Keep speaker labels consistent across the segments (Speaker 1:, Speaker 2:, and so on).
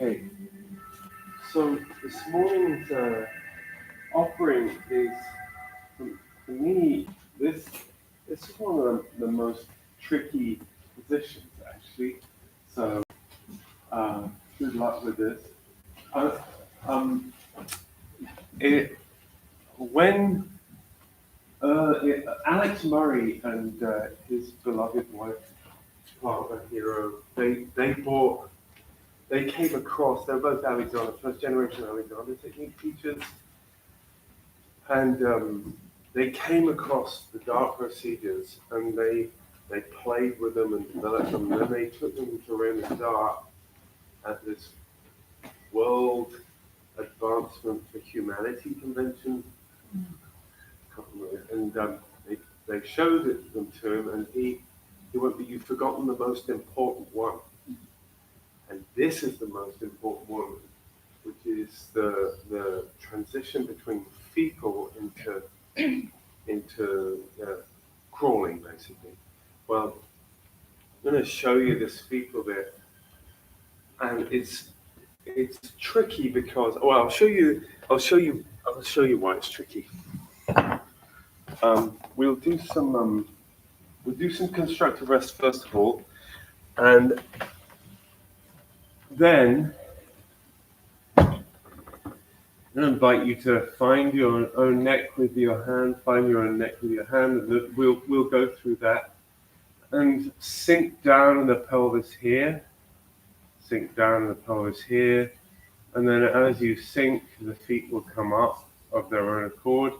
Speaker 1: Okay, so this morning's offering is for me. This is one of the most tricky positions actually. So good luck with this. Uh, um, it, when Alex Murray and his beloved wife, partner hero, they came across. They're both Alexander, first generation Alexander technique teachers. And they came across the dark procedures and they played with them and developed them. And then they took them to Raymond Dart at this World Advancement for Humanity convention. And they showed it them to him, and he went, "But you've forgotten the most important one." And this is the most important one, which is the transition between fecal into crawling, basically. Well, I'm going to show you this fetal bit, and it's tricky because I'll show you why it's tricky. We'll do some constructive rest first of all, and then I'm going to invite you to find your own neck with your hand. Find your own neck with your hand. And we'll go through that and sink down in the pelvis here. Sink down in the pelvis here, and then as you sink, the feet will come up of their own accord,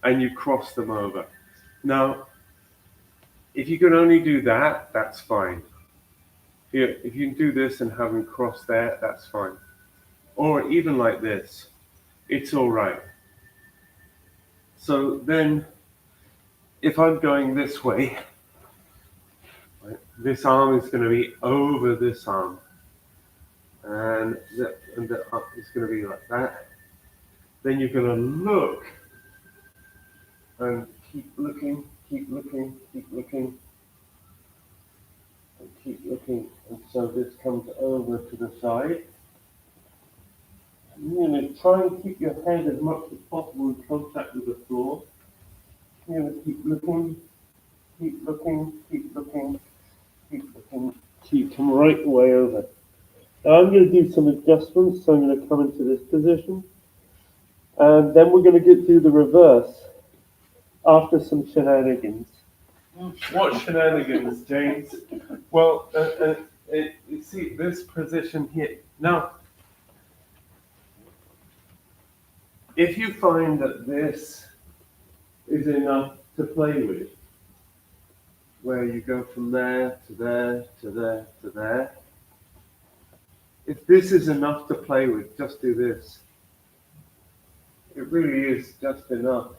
Speaker 1: and you cross them over. Now, if you can only do that, that's fine. If you can do this and have them cross there, that's fine. Or even like this, it's all right. So then, if I'm going this way, right, this arm is going to be over this arm. And the up is going to be like that. Then you're going to look and keep looking, keep looking, keep looking, and keep looking. And so this comes over to the side. And you're going to try and keep your head as much as possible in contact with the floor. You're going to keep looking, keep looking, keep looking, keep looking, keep them right the way over. Now I'm going to do some adjustments, so I'm going to come into this position. And then we're going to do the reverse after some shenanigans. What shenanigans, James? Well, you see this position here. Now, if you find that this is enough to play with, where you go from there to there to there to there, if this is enough to play with, just do this. It really is just enough.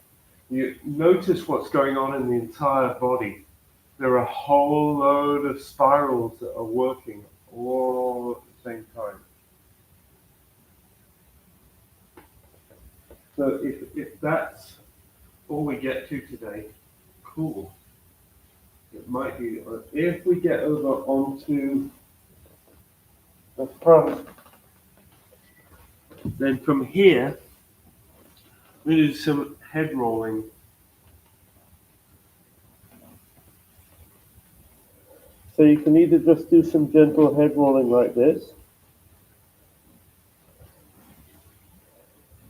Speaker 1: You notice what's going on in the entire body. There are a whole load of spirals that are working all at the same time. So if that's all we get to today, cool. It might be, if we get over onto the front, then from here, we do some head rolling. So you can either just do some gentle head rolling like this,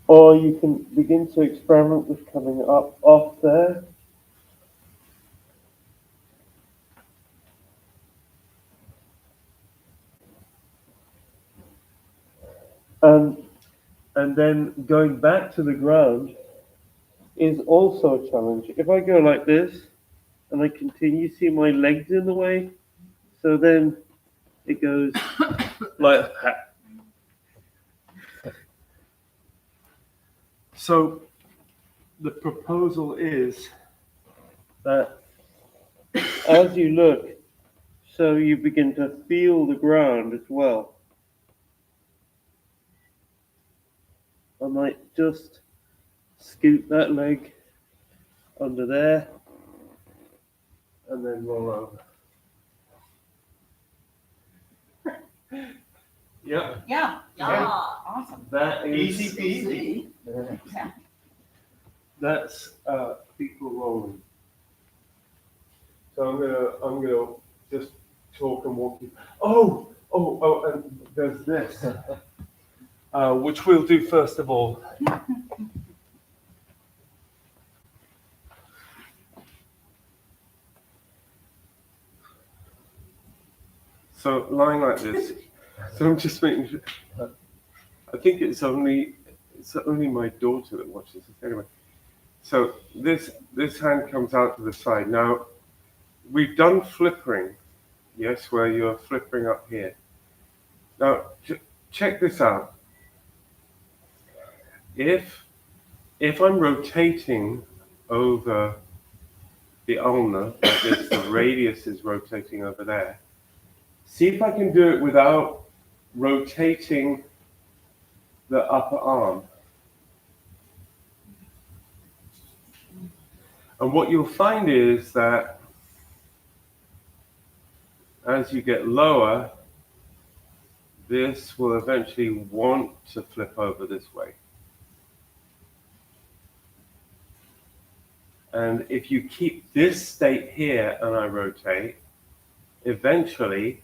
Speaker 1: or you can begin to experiment with coming up off there. And then going back to the ground is also a challenge. If I go like this and I continue, see my legs in the way, so then it goes like that. So the proposal is that as you look, so you begin to feel the ground as well. I might just scoot that leg under there and then roll over. Yeah.
Speaker 2: Yeah. Yeah. Awesome.
Speaker 1: That is
Speaker 3: Easy peasy.
Speaker 2: Yeah.
Speaker 1: That's fetal rolling. So I'm gonna just talk and walk you. Oh, and there's this, which we'll do first of all. So lying like this. So I'm just making sure. I think it's only my daughter that watches this anyway. So this hand comes out to the side. Now we've done flippering, yes, where you're flippering up here. Now check this out. If I'm rotating over the ulna like this, the radius is rotating over there. See if I can do it without rotating the upper arm. And what you'll find is that as you get lower, this will eventually want to flip over this way. And if you keep this state here and I rotate, eventually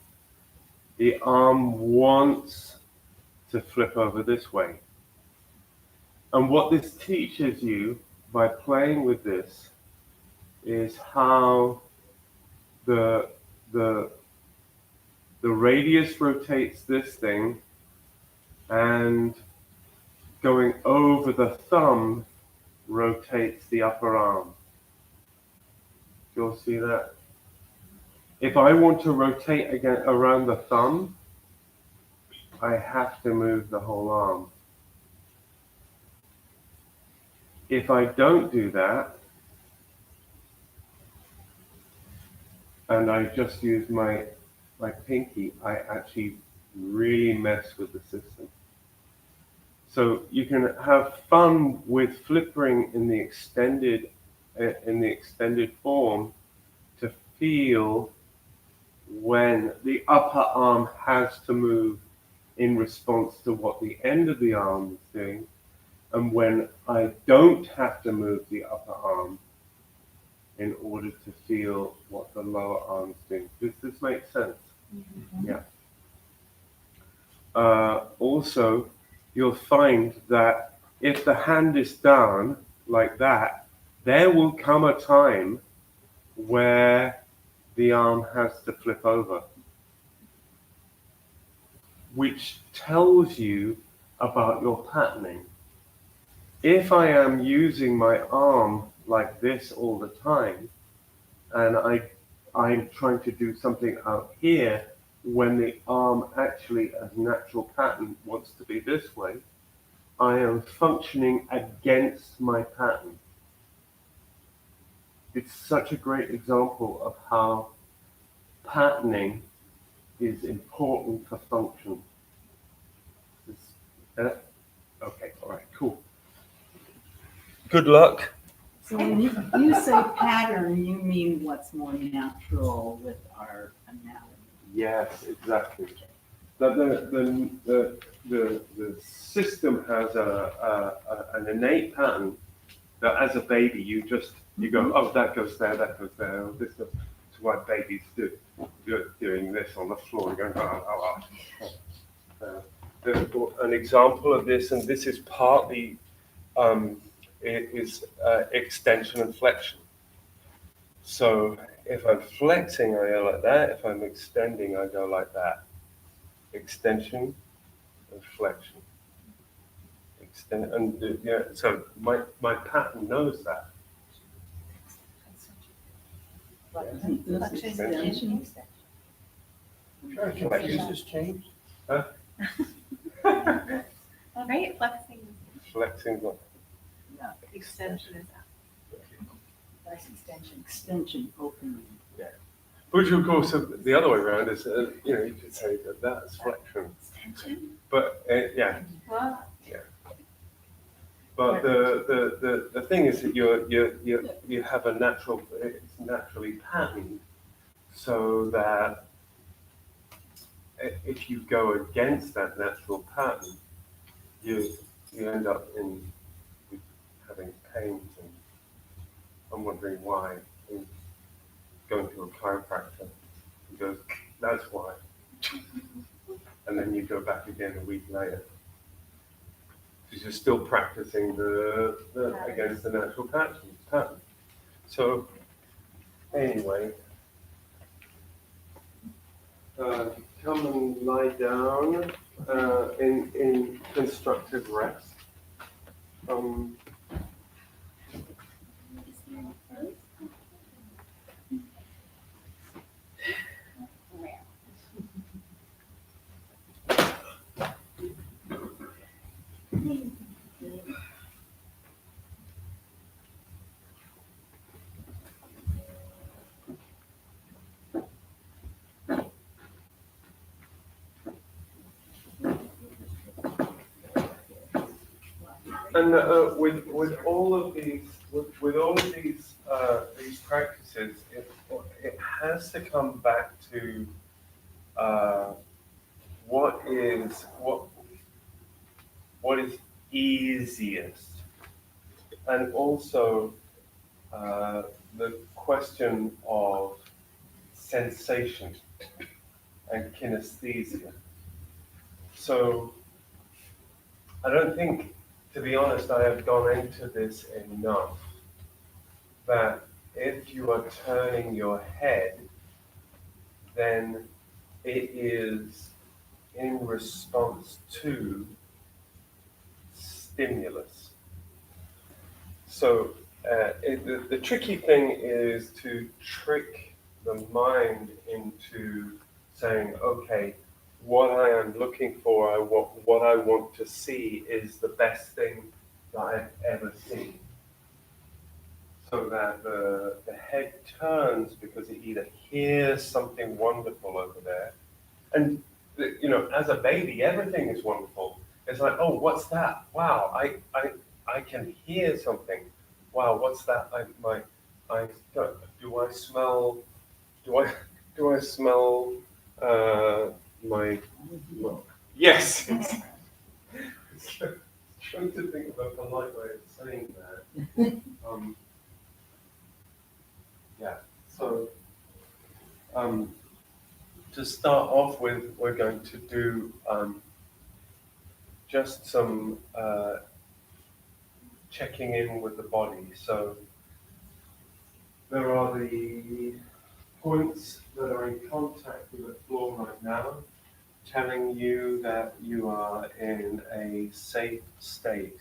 Speaker 1: the arm wants to flip over this way. And what this teaches you by playing with this is how the radius rotates this thing, and going over the thumb rotates the upper arm. You'll see that? If I want to rotate again around the thumb, I have to move the whole arm. If I don't do that, and I just use my pinky, I actually really mess with the system. So you can have fun with flipping in the extended form to feel when the upper arm has to move in response to what the end of the arm is doing, and when I don't have to move the upper arm in order to feel what the lower arm is doing. Does this make sense? Mm-hmm. Yeah. Also, you'll find that if the hand is down like that, there will come a time where the arm has to flip over, which tells you about your patterning. If I am using my arm like this all the time, and I'm trying to do something out here when the arm actually, as natural pattern, wants to be this way, I am functioning against my pattern. It's such a great example of how patterning is important for function. Okay, all right, cool. Good luck.
Speaker 2: So when you say pattern, you mean what's more natural with our anatomy?
Speaker 1: Yes, exactly. The system has an innate pattern that as a baby you go, oh, that goes there, oh, this goes. That's what babies do. You're doing this on the floor, you're going, an example of this, and this is partly extension and flexion. So if I'm flexing, I go like that. If I'm extending, I go like that. Extension and flexion. So my pattern knows that.
Speaker 2: Extension.
Speaker 3: Flexion has changed.
Speaker 1: Huh?
Speaker 4: Well, right, flexing.
Speaker 1: Flexing.
Speaker 4: Extension is out.
Speaker 2: That's extension, opening.
Speaker 1: Yeah. Which of course the other way around is, you could say that that's flexion.
Speaker 4: Extension?
Speaker 1: But yeah.
Speaker 4: Well,
Speaker 1: Yeah. But the thing is that you have a it's naturally patterned so that if you go against that natural pattern, you end up in having pains, and I'm wondering why. And going to a chiropractor, he goes, "That's why," and then you go back again a week later because you're still practicing the against the natural pattern. So anyway, come and lie down in constructive rest. And with all of these these practices, it has to come back to what is easiest, and also the question of sensation and kinesthesia. So I don't think, to be honest, I have gone into this enough, that if you are turning your head, then it is in response to stimulus. So the tricky thing is to trick the mind into saying, okay, what I am looking for, what I want to see is the best thing that I've ever seen. So that the head turns because it either hears something wonderful over there, and as a baby, everything is wonderful. It's like, oh, what's that? Wow, I can hear something. Wow, what's that? Do I smell? Do I smell my? Well, yes. Trying to think of a polite way of saying that. Yeah. So to start off with, we're going to do just some checking in with the body. So there are the points that are in contact with the floor right now, telling you that you are in a safe state.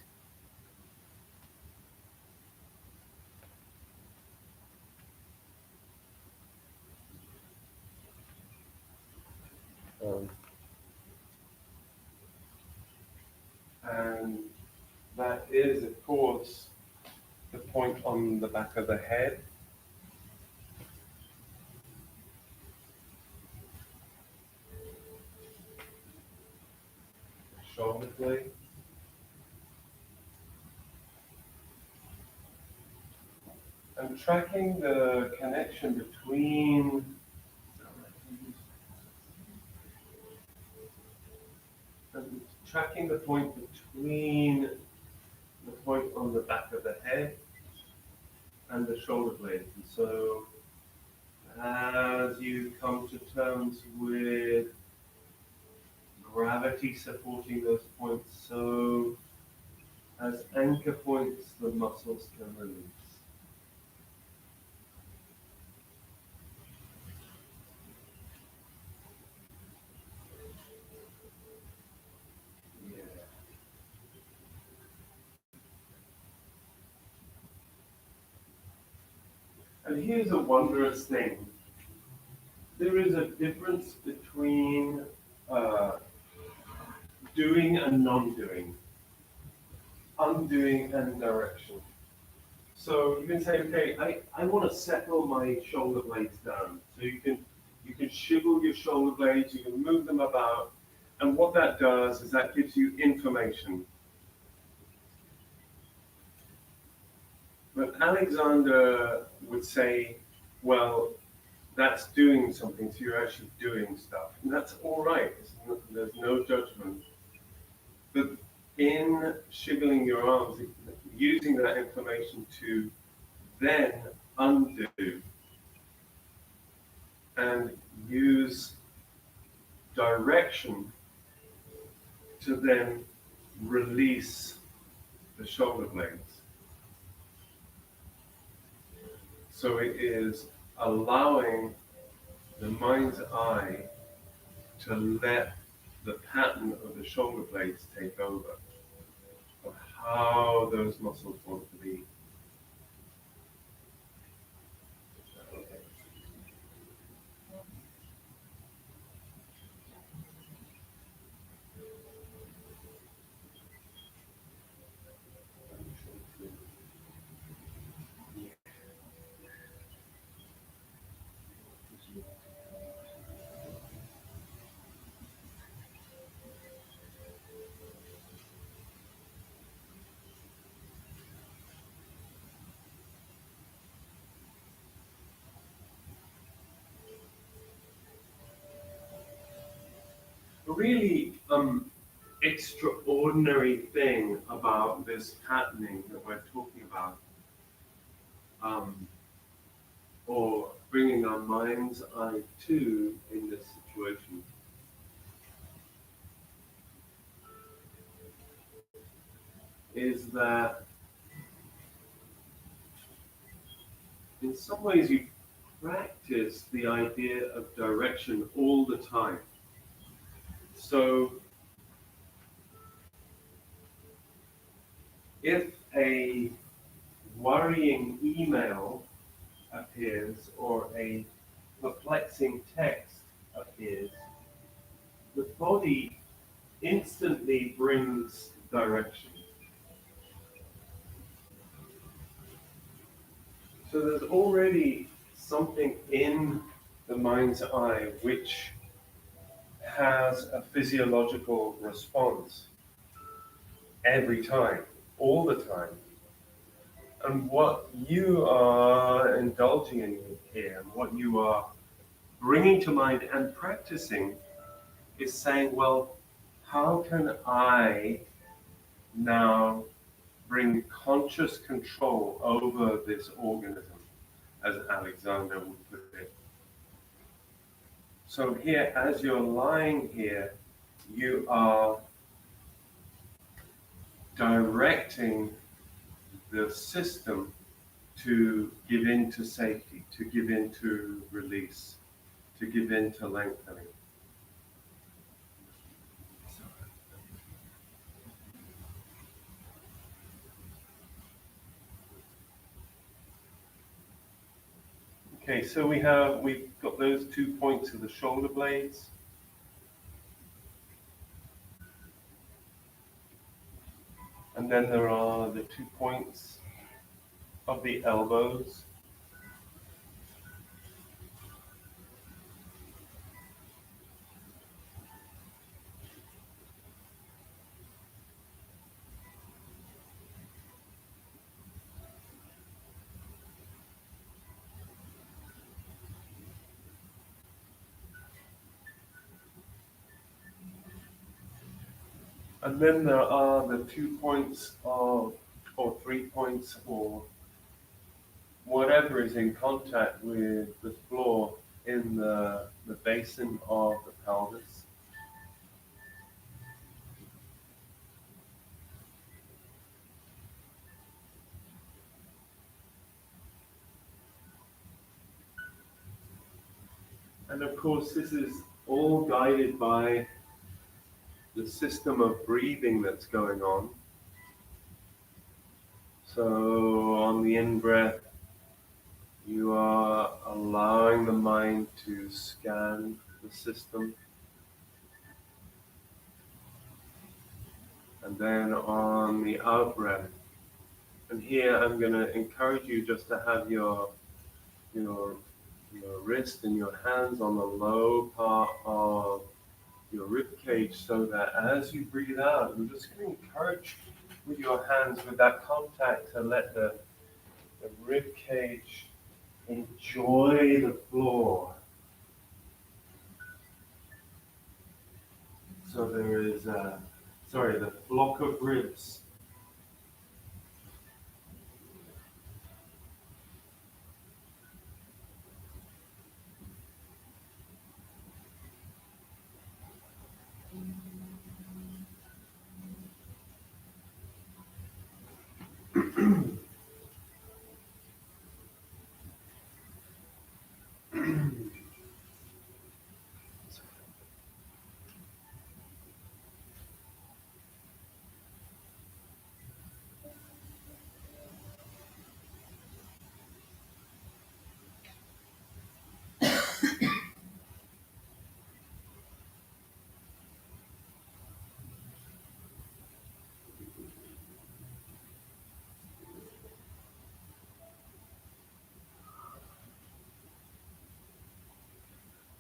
Speaker 1: And that is, of course, the point on the back of the head. Shoulder blade. And tracking the connection between the point between the point on the back of the head and the shoulder blades. And so as you come to terms with gravity supporting those points, so as anchor points, the muscles can release. Yeah. And here's a wondrous thing. There is a difference between doing and non-doing, undoing and direction. So you can say, okay, I want to settle my shoulder blades down. So you can shivel your shoulder blades, you can move them about, and what that does is that gives you information. But Alexander would say, well, that's doing something. So you're actually doing stuff, and that's all right. There's no judgment. But in shiggling your arms, using that information to then undo and use direction to then release the shoulder blades. So it is allowing the mind's eye to let the pattern of the shoulder blades take over, of how those muscles want to be. A really extraordinary thing about this patterning that we're talking about, um, or bringing our mind's eye to in this situation, is that in some ways you practice the idea of direction all the time. So if a worrying email appears or a perplexing text appears, the body instantly brings direction. So there's already something in the mind's eye which has a physiological response every time, all the time. And what you are indulging in here, and what you are bringing to mind and practicing, is saying, well, how can I now bring conscious control over this organism, as Alexander would put it? So here, as you're lying here, you are directing the system to give in to safety, to give in to release, to give in to lengthening. Okay, so we've got those 2 points of the shoulder blades. And then there are the 2 points of the elbows. And then there are the 2 points of, or 3 points, or whatever is in contact with the floor in the basin of the pelvis. And of course, this is all guided by the system of breathing that's going on. So on the in-breath, you are allowing the mind to scan the system. And then on the out-breath, and here I'm going to encourage you just to have your wrist and your hands on the low part of your rib cage, so that as you breathe out, I'm just going to encourage with your hands, with that contact, to let the rib cage enjoy the floor. So there is the flock of ribs.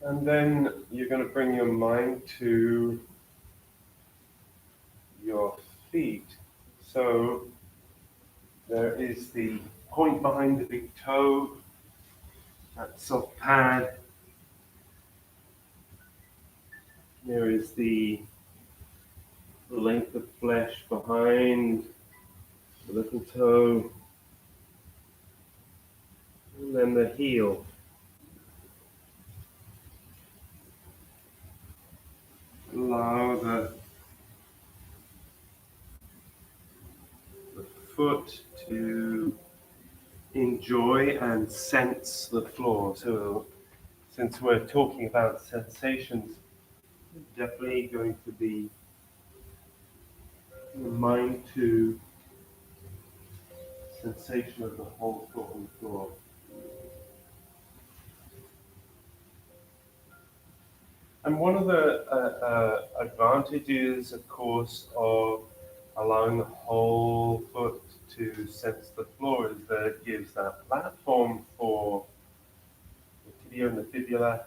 Speaker 1: And then you're going to bring your mind to your feet. So there is the point behind the big toe, that soft pad. There is the length of flesh behind the little toe. And then the heel. Allow the foot to enjoy and sense the floor. So since we're talking about sensations, definitely going to be mind to sensation of the whole foot on the floor. And one of the advantages, of course, of allowing the whole foot to sense the floor is that it gives that platform for the tibia and the fibula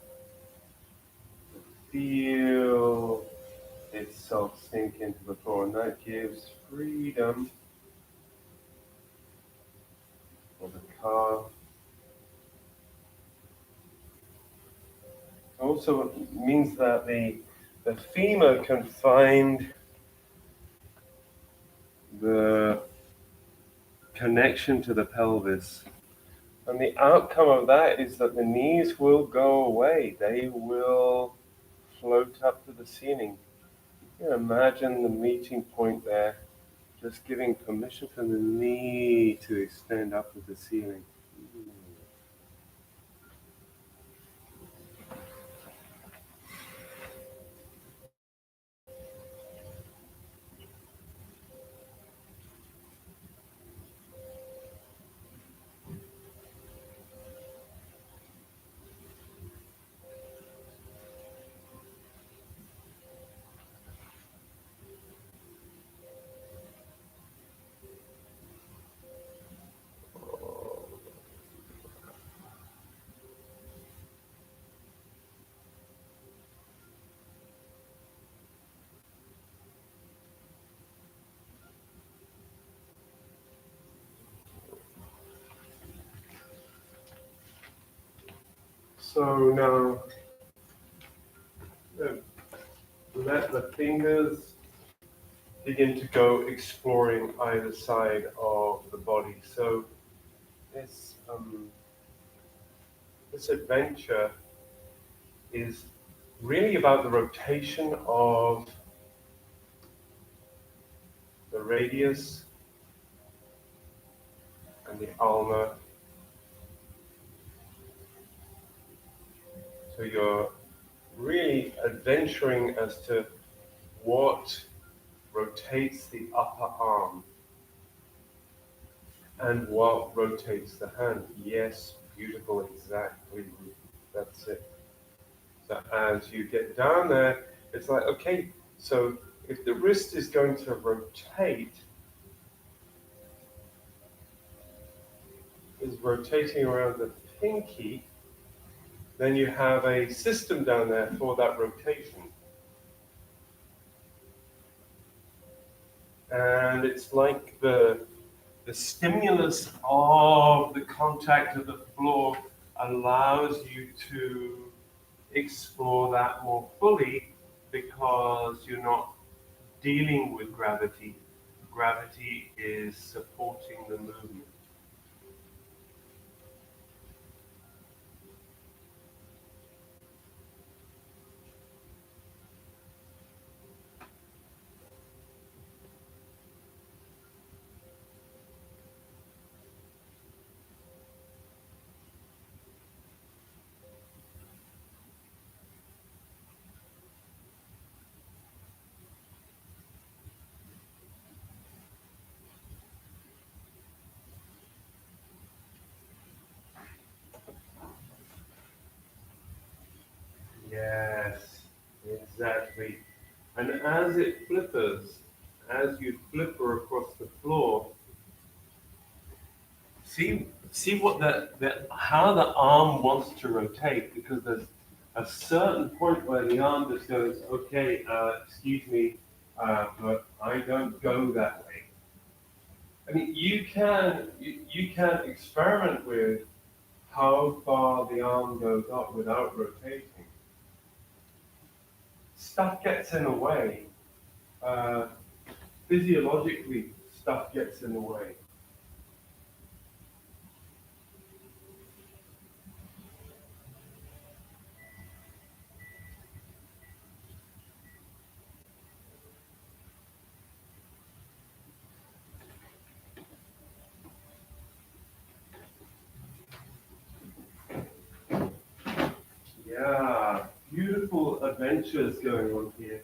Speaker 1: to feel itself sink into the floor, and that gives freedom for the calf. Also, it means that the femur can find the connection to the pelvis. And the outcome of that is that the knees will go away. They will float up to the ceiling. You can imagine the meeting point there, just giving permission for the knee to extend up to the ceiling. So now, let the fingers begin to go exploring either side of the body. So this adventure is really about the rotation of the radius and the ulna. So you're really adventuring as to what rotates the upper arm and what rotates the hand. Yes, beautiful, exactly. That's it. So as you get down there, it's like, okay, so if the wrist is going to rotate, is rotating around the pinky, then you have a system down there for that rotation. And it's like the stimulus of the contact of the floor allows you to explore that more fully because you're not dealing with gravity. Gravity is supporting the movement. Yes, exactly. And as it flippers, as you flipper across the floor, see what how the arm wants to rotate, because there's a certain point where the arm just goes, okay, excuse me, but I don't go that way. I mean, you can experiment with how far the arm goes up without rotating. Stuff gets in the way. Uh, Physiologically, stuff gets in the way. Yeah, beautiful adventures going on here.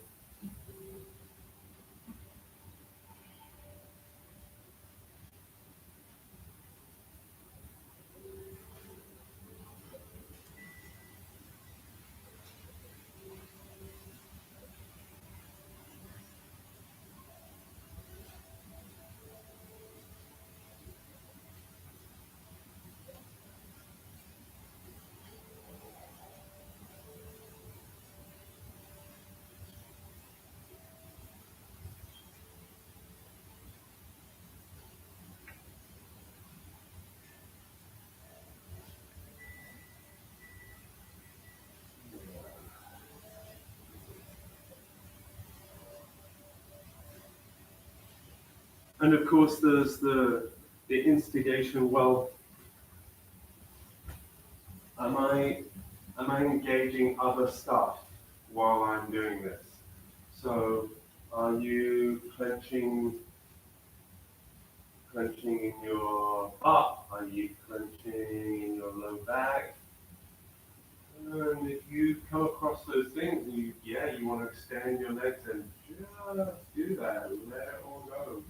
Speaker 1: And of course, there's the instigation. Well, am I am I engaging other stuff while I'm doing this? So, are you clenching in your butt? Are you clenching in your low back? And if you come across those things, you want to extend your legs and just do that. Let it all go.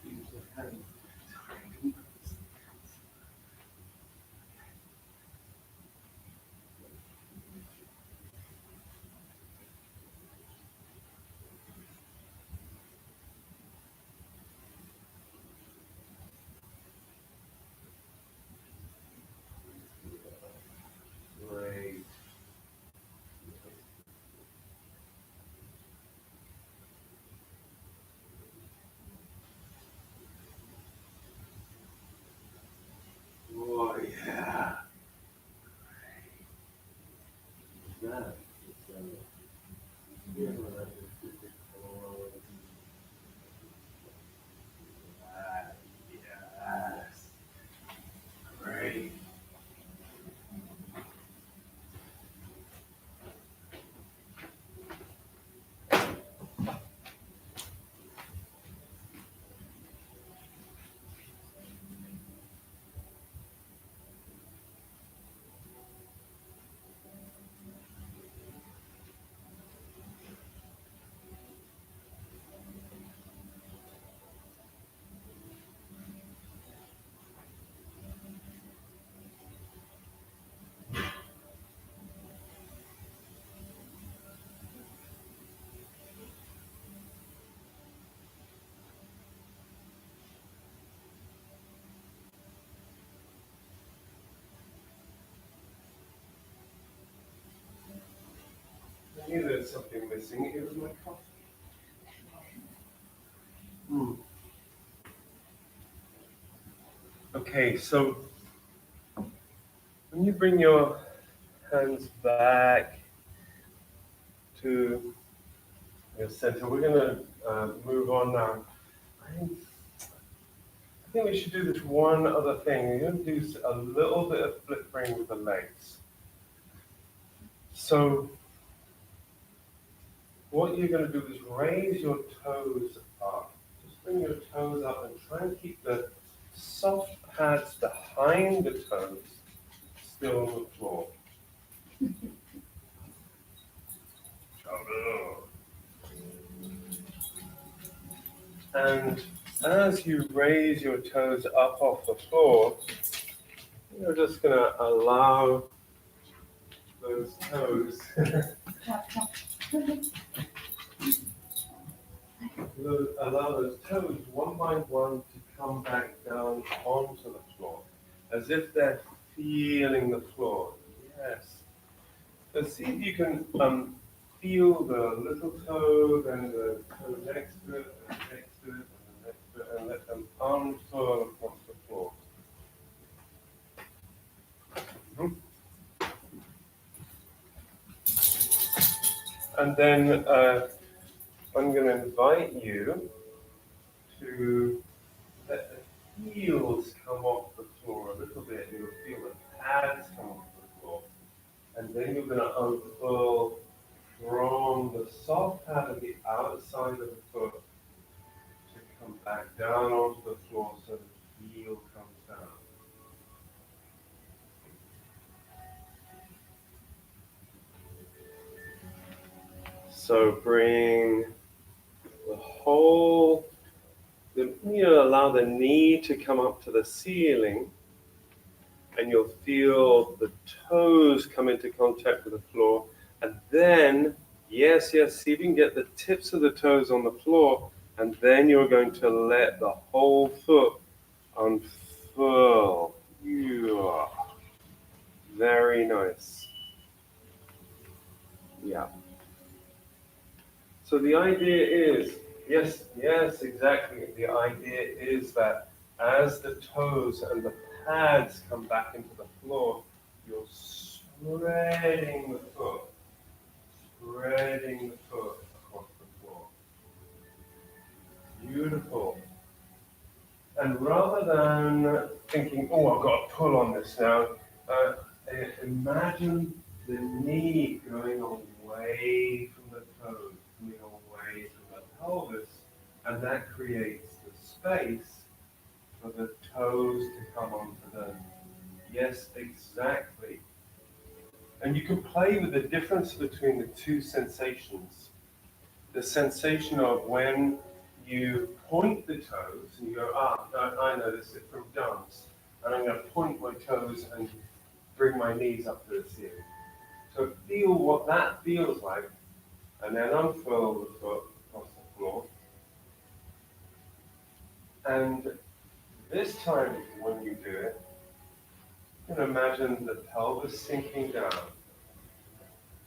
Speaker 1: Use your hand. Great. Oh yeah. That. Yeah. Yes. Great. knew there's something missing. It was my coffee. Okay, so when you bring your hands back to your center, we're going to move on now. I think we should do this one other thing. We're going to do a little bit of flipping with the legs. So what you're going to do is raise your toes up. Just bring your toes up and try and keep the soft pads behind the toes still on the floor. And as you raise your toes up off the floor, you're just going to allow those toes allow those toes one by one to come back down onto the floor, as if they're feeling the floor. Yes. So see if you can feel the little toe, then the toe next to it, and next to it, and next to it, and let them unfurl across the floor. And then I'm going to invite you to let the heels come off the floor a little bit. You'll feel the pads come off the floor. And then you're going to unfurl from the soft pad at the outside of the foot to come back down onto the floor so the heel comes down. So bring the whole, allow the knee to come up to the ceiling, and you'll feel the toes come into contact with the floor. And then, yes, see if you can get the tips of the toes on the floor, and then you're going to let the whole foot unfurl. Yeah. Very nice. Yeah. So the idea is, yes, exactly. The idea is that as the toes and the pads come back into the floor, you're spreading the foot across the floor. Beautiful. And rather than thinking, oh, I've got to pull on this now, imagine the knee going away from the toes, going away from the pelvis, and that creates the space for the toes to come onto the. Yes, exactly. And you can play with the difference between the two sensations. The sensation of when you point the toes and you go, I know this is from dance, and I'm going to point my toes and bring my knees up to the ceiling. So feel what that feels like, and then unfurl the foot across the floor. And this time when you do it, you can imagine the pelvis sinking down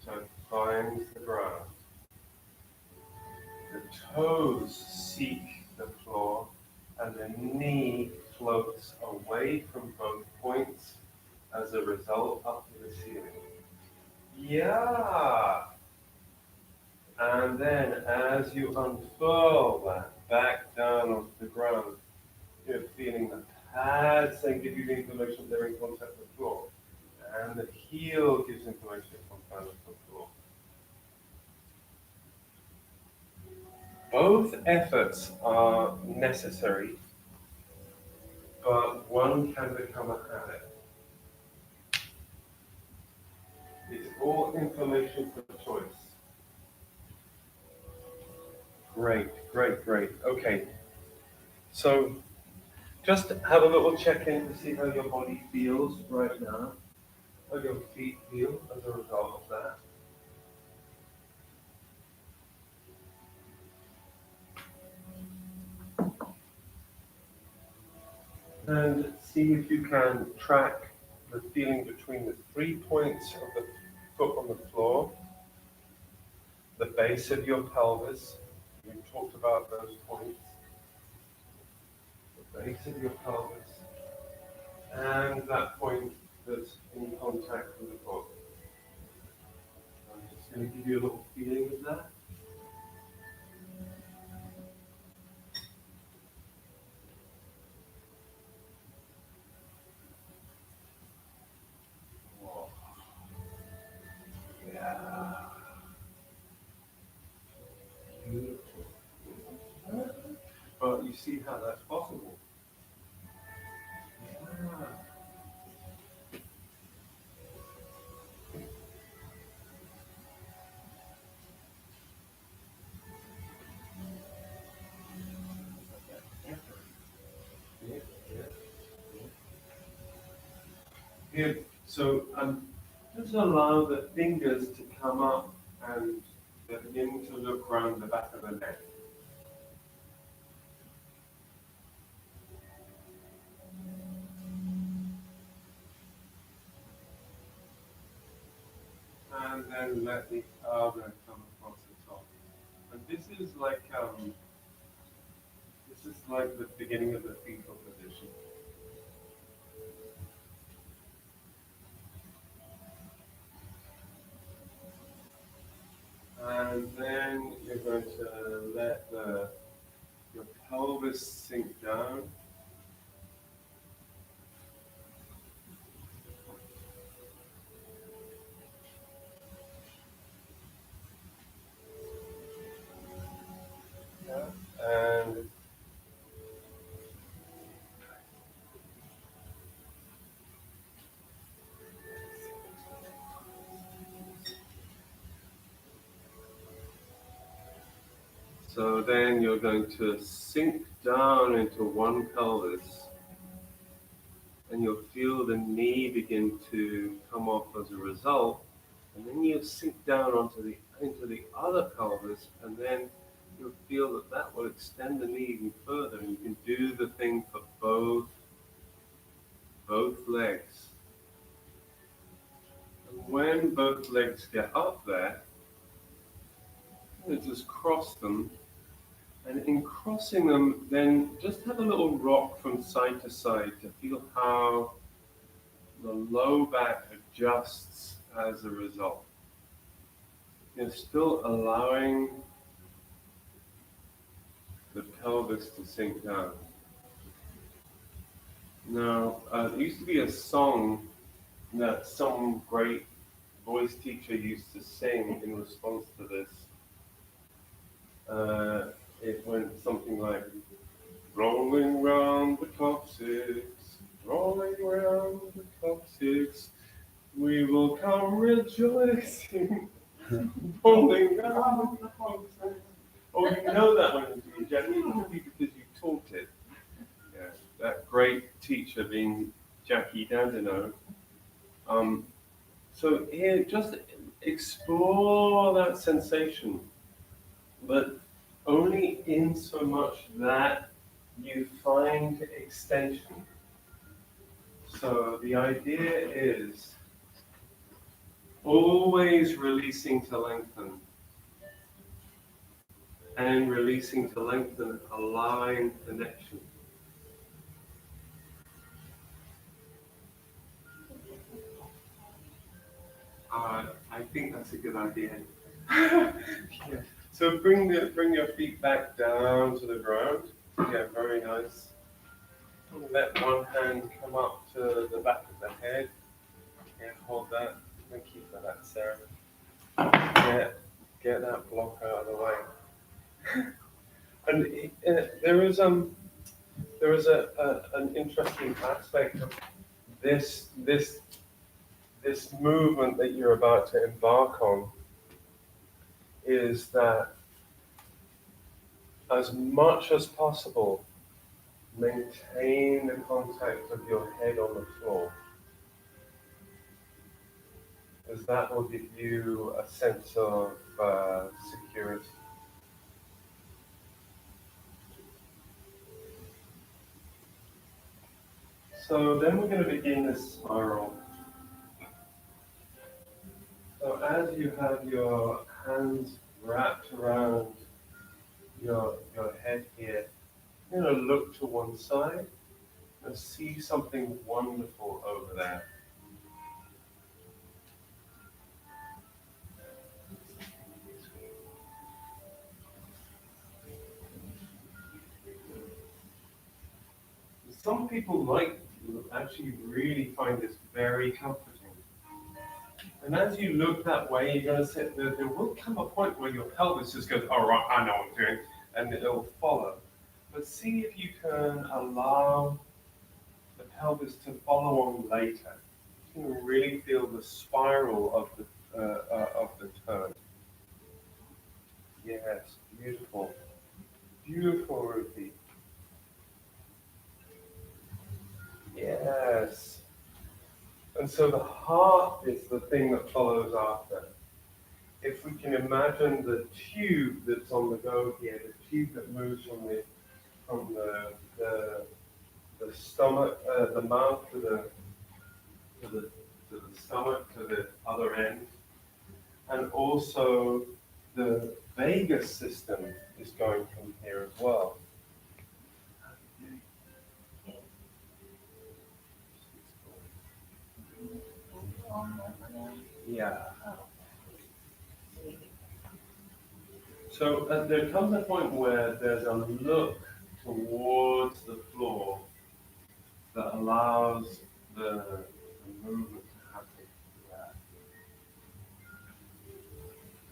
Speaker 1: so it finds the ground. The toes seek the floor, and the knee floats away from both points as a result up to the ceiling. Yeah! And then as you unfurl that back down onto the ground, you're feeling the pads and give you the information they're in contact with the floor. And the heel gives information from contact with the floor. Both efforts are necessary, but one can become a habit. It's all information for choice. Great. Okay. So just have a little check-in to see how your body feels right now, how your feet feel as a result of that. And see if you can track the feeling between the 3 points of the foot on the floor base of your pelvis. We talked about those points. The base of your pelvis. And that point that's in contact with the foot. I'm just going to give you a little feeling of that. Whoa. Yeah. Beautiful. But you see how that's possible. Yeah. Yeah, yeah, yeah. Good. So just allow the fingers to come up and begin to look around the back of the neck. And then let the elbow come across the top. And this is like the beginning of the fetal position. And then you're going to let your pelvis sink down. Yeah. And so then you're going to sink down into one pelvis, and you'll feel the knee begin to come off as a result. And then you sink down into the other pelvis, and then you'll feel that will extend the knee even further, and you can do the thing for both legs. And when both legs get up there, you just cross them, and in crossing them, then just have a little rock from side to side to feel how the low back adjusts as a result. You're still allowing the pelvis to sink down. Now, there used to be a song that some great voice teacher used to sing in response to this. It went something like, rolling round the coccyx, rolling round the coccyx, we will come rejoicing, rolling round the coccyx. Oh, you know that one, Jackie, because you taught it. Yeah, that great teacher being Jackie Dandino. So here, just explore that sensation, but only in so much that you find extension. So the idea is always releasing to lengthen, and releasing to lengthen, allowing connection. I think that's a good idea. Yeah. So bring your feet back down to the ground. Yeah, very nice. Let one hand come up to the back of the head. Yeah, hold that. Thank you for that, Sarah. Get that block out of the way. And there is an interesting aspect of this movement that you're about to embark on, is that as much as possible, maintain the contact of your head on the floor, because that will give you a sense of security. So then we're going to begin this spiral. So as you have your hands wrapped around your head here. You're going to look to one side and see something wonderful over there. Some people actually really find this very comforting. And as you look that way, you're going to sit there. There will come a point where your pelvis just goes, "All right, I know what I'm doing," and it will follow. But see if you can allow the pelvis to follow on later. You can really feel the spiral of the turn. Yes, beautiful, beautiful, Ruthie. Yes. And so the heart is the thing that follows after. If we can imagine the tube that's on the go here, the tube that moves from the stomach, the mouth to the stomach to the other end, and also the vagus system is going from here as well. Yeah. So there comes a point where there's a look towards the floor that allows the movement to happen. Yeah.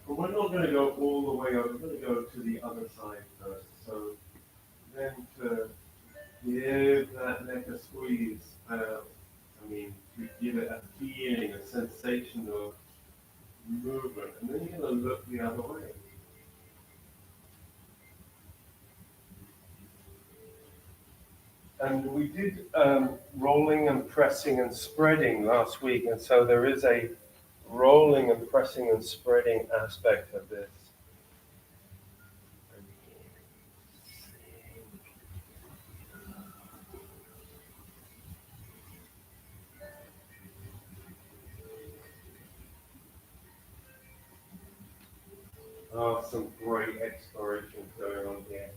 Speaker 1: But we're not going to go all the way up. We're going to go to the other side first. So then to give that neck a squeeze. To give it a feeling, a sensation of movement, and then you're going to look the other way. And we did rolling and pressing and spreading last week, and so there is a rolling and pressing and spreading aspect of this. Oh, some great exploration going on here.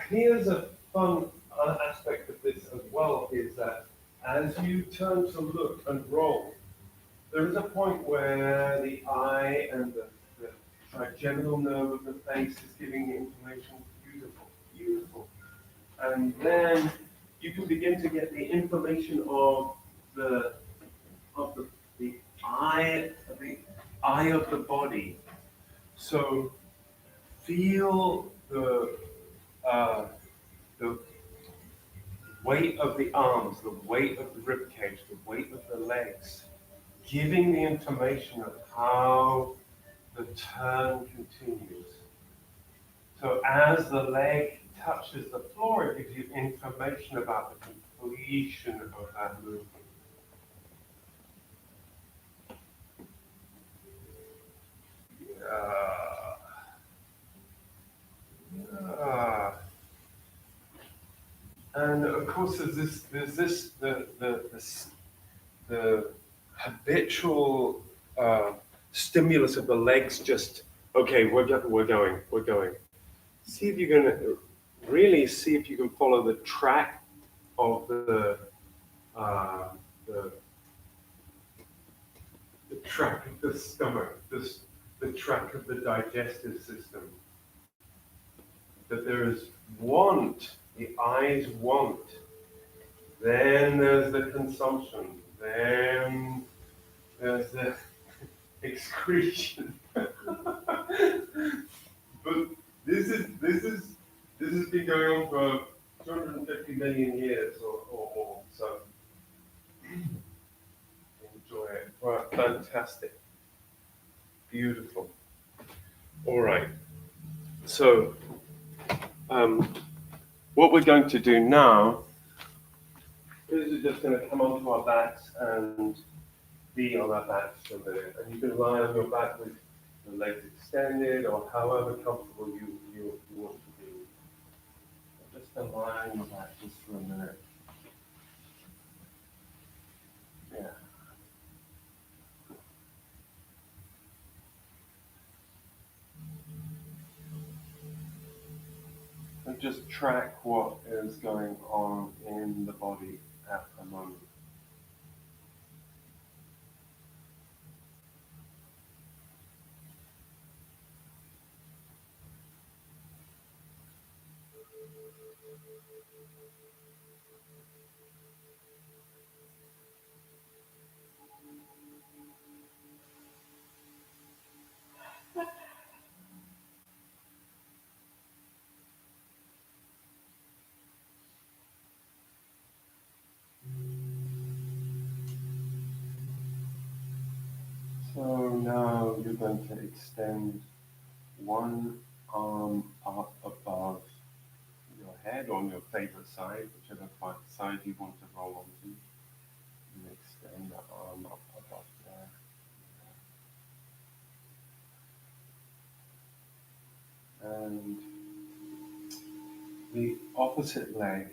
Speaker 1: Here's a fun aspect of this as well, is that as you turn to look and roll, there is a point where the eye and the trigeminal nerve of the face is giving the information. Beautiful, beautiful. And then you can begin to get the information of the eye of the body. So feel the weight of the arms, the weight of the rib cage, the weight of the legs, giving the information of how the turn continues. So as the leg touches the floor, it gives you information about the completion of that movement. And of course, there's the habitual stimulus of the legs. Just okay, we're going. See if you're going to really see if you can follow the track of the track of the stomach, the track of the digestive system. That there is want, the eyes want. Then there's the consumption. Then there's the excretion. But this has been going on for 250 million years or more. So enjoy it. Right, fantastic. Beautiful. All right. So what we're going to do now is we're just going to come onto our backs and be on our backs for a minute. And you can lie on your back with the legs extended or however comfortable you want to be. Just to lie on your back just for a minute. Yeah. just track what is going on in the body at the moment. So now you're going to extend one arm up above your head on your favorite side, whichever side you want to roll onto. And extend the arm up above there. And the opposite leg,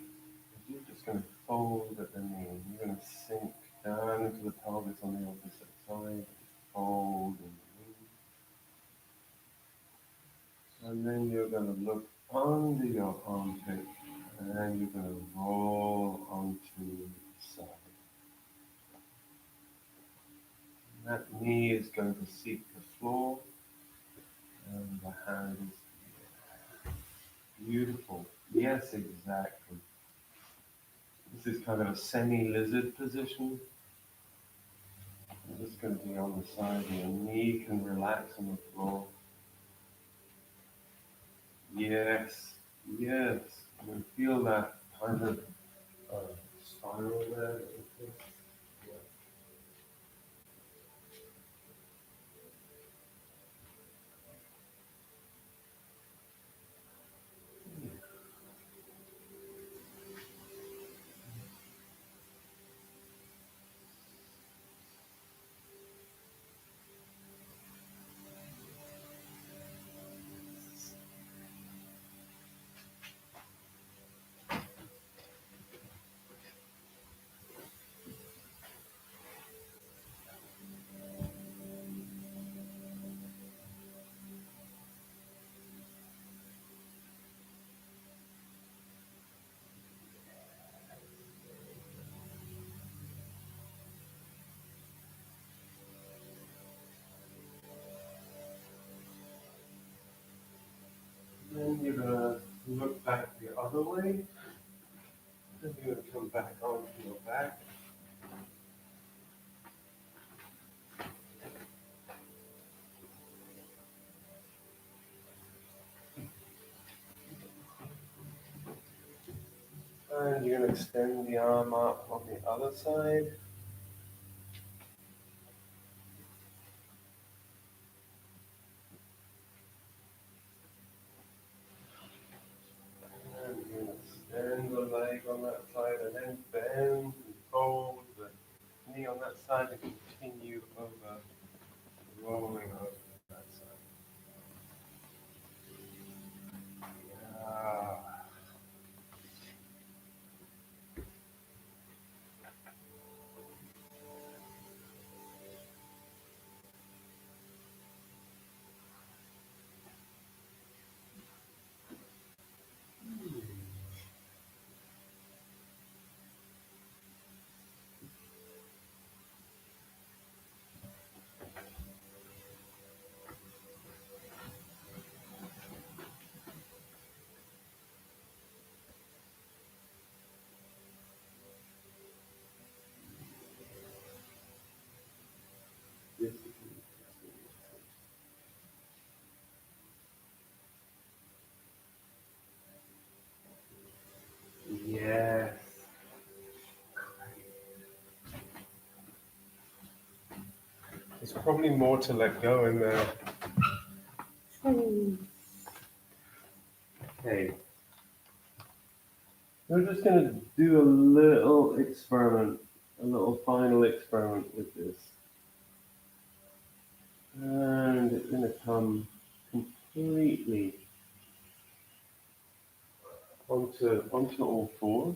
Speaker 1: you're just going to fold at the knee. You're going to sink down into the pelvis on the opposite side, fold in the knee. And then you're going to look under your armpit and you're going to roll onto the side. And that knee is going to seek the floor and the hand is beautiful. Yes, exactly. This is kind of a semi-lizard position. I'm just going to be on the side and your knee can relax on the floor. Yes, yes. You can feel that kind of spiral there. Then you're going to look back the other way. Then you're going to come back onto your back. And you're going to extend the arm up on the other side. And you're going to extend the leg on that side and then bend and fold the knee on that side and continue over, rolling over that side. Yeah. Yes, yes. There's probably more to let go in there. Okay. We're just going to do a little experiment, a little final experiment with this. And it's going to come completely onto all fours.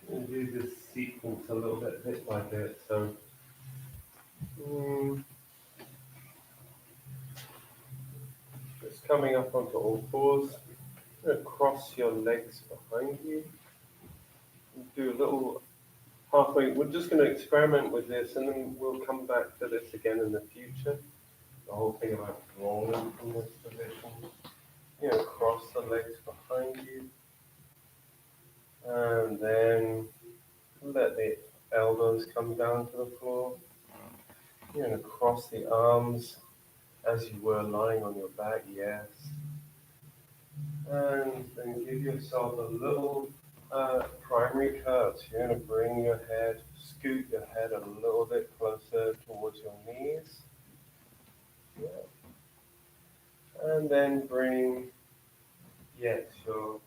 Speaker 1: And do this sequence a little bit by bit. So Just coming up onto all fours. You're gonna cross your legs behind you. Do a little halfway. We're just going to experiment with this, and then we'll come back to this again in the future. The whole thing about rolling from this position. You know, cross the legs behind you, and then let the elbows come down to the floor. You're going to cross the arms as you were lying on your back, yes. And then give yourself a little primary curve. So you're going to bring your head, scoot your head a little bit closer towards your knees. Yeah. And then bring, yes, your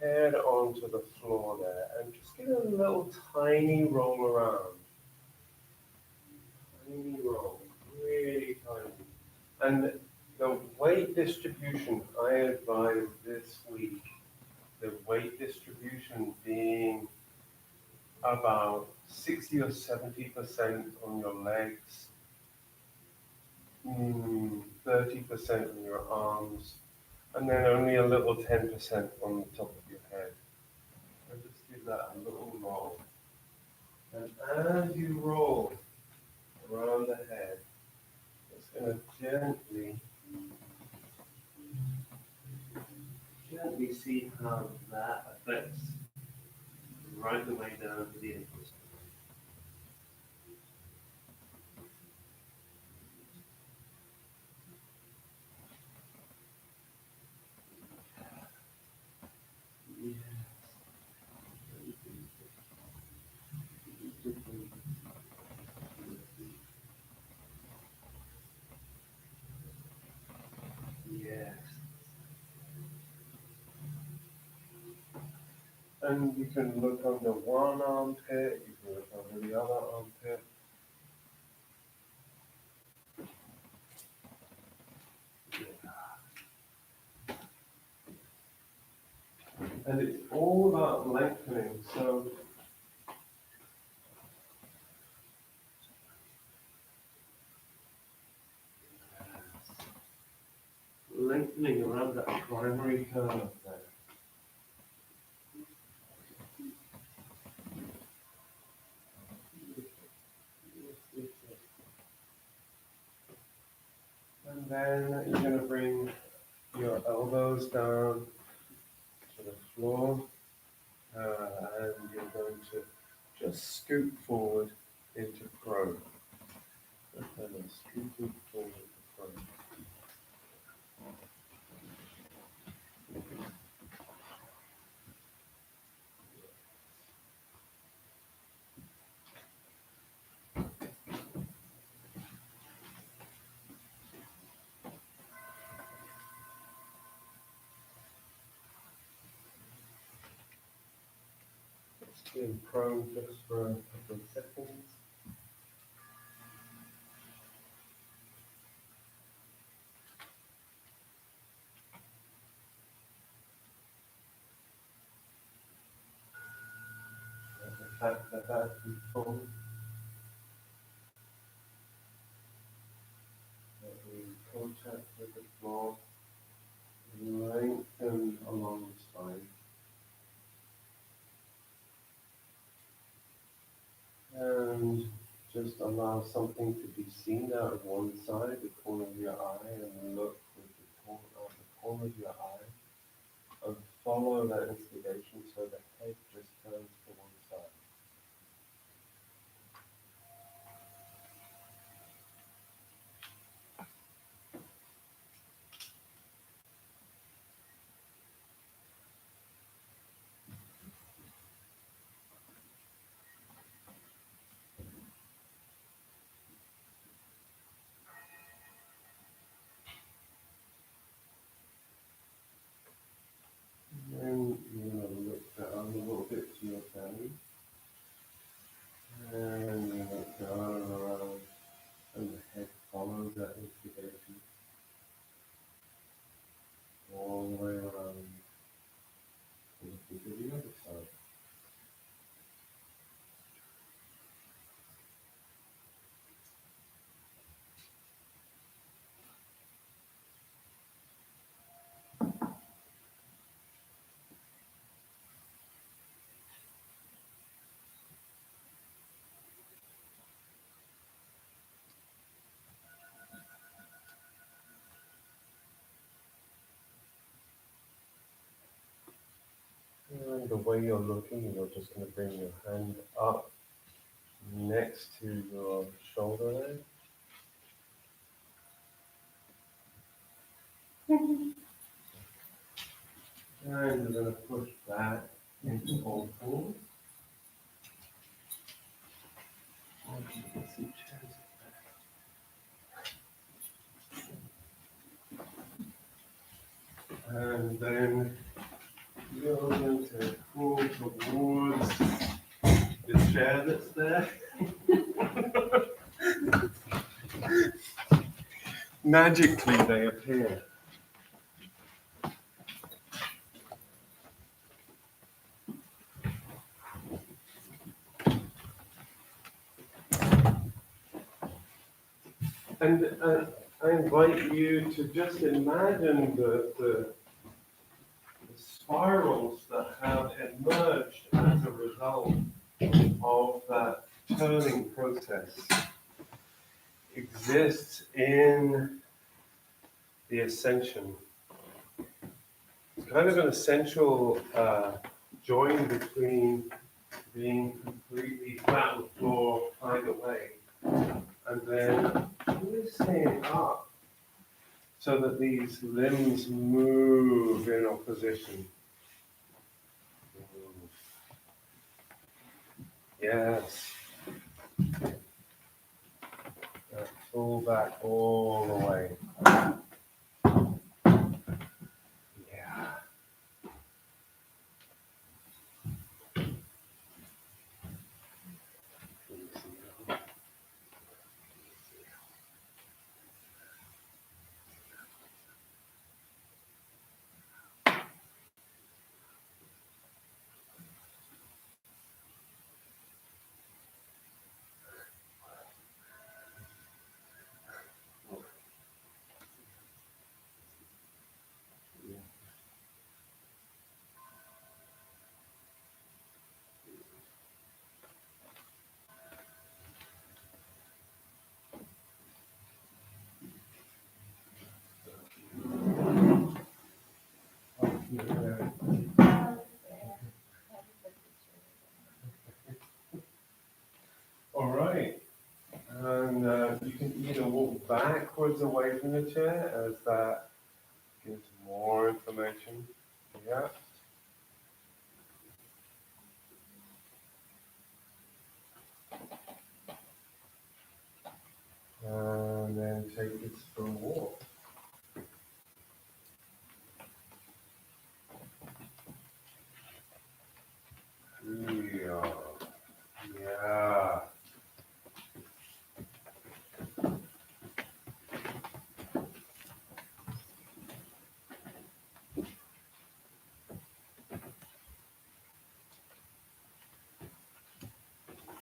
Speaker 1: head onto the floor there. And just get a little tiny roll around. Tiny roll, really tiny. And the weight distribution I advise this week, the weight distribution being about 60 or 70% on your legs, 30% on your arms, and then only a little 10% on the top of your head. And just give that a little roll. And as you roll around the head, it's going to gently see how that affects right the way down to the ankles. Yes. And you can look under one armpit, you can look under the other armpit. And it's all about lengthening. So lengthening around that primary curve there. And then you're going to bring your elbows down to the floor, and you're going to just scoot forward into prone. And then scooting forward to prone. Just being prone just for a couple of seconds. Back the back and forward. Making contact with the floor. Lengthen along the spine. And just allow something to be seen out of one side, the corner of your eye, and look with the corner of your eye. And follow that instigation so the head just turns to one side. And you're going to look that the way you're looking, you're just going to bring your hand up next to your shoulder line. And you're going to push back into all fours. And then you're going to pull towards the chair that's there. Magically they appear. And I invite you to just imagine the spirals that have emerged as a result of that turning process exists in the ascension. It's kind of an essential join between being completely flat on the floor, flying away, and then twisting up so that these limbs move in opposition. Yes. Pull back all the way. Yeah. All right. And you can either walk backwards away from the chair as that gives more information. Yeah.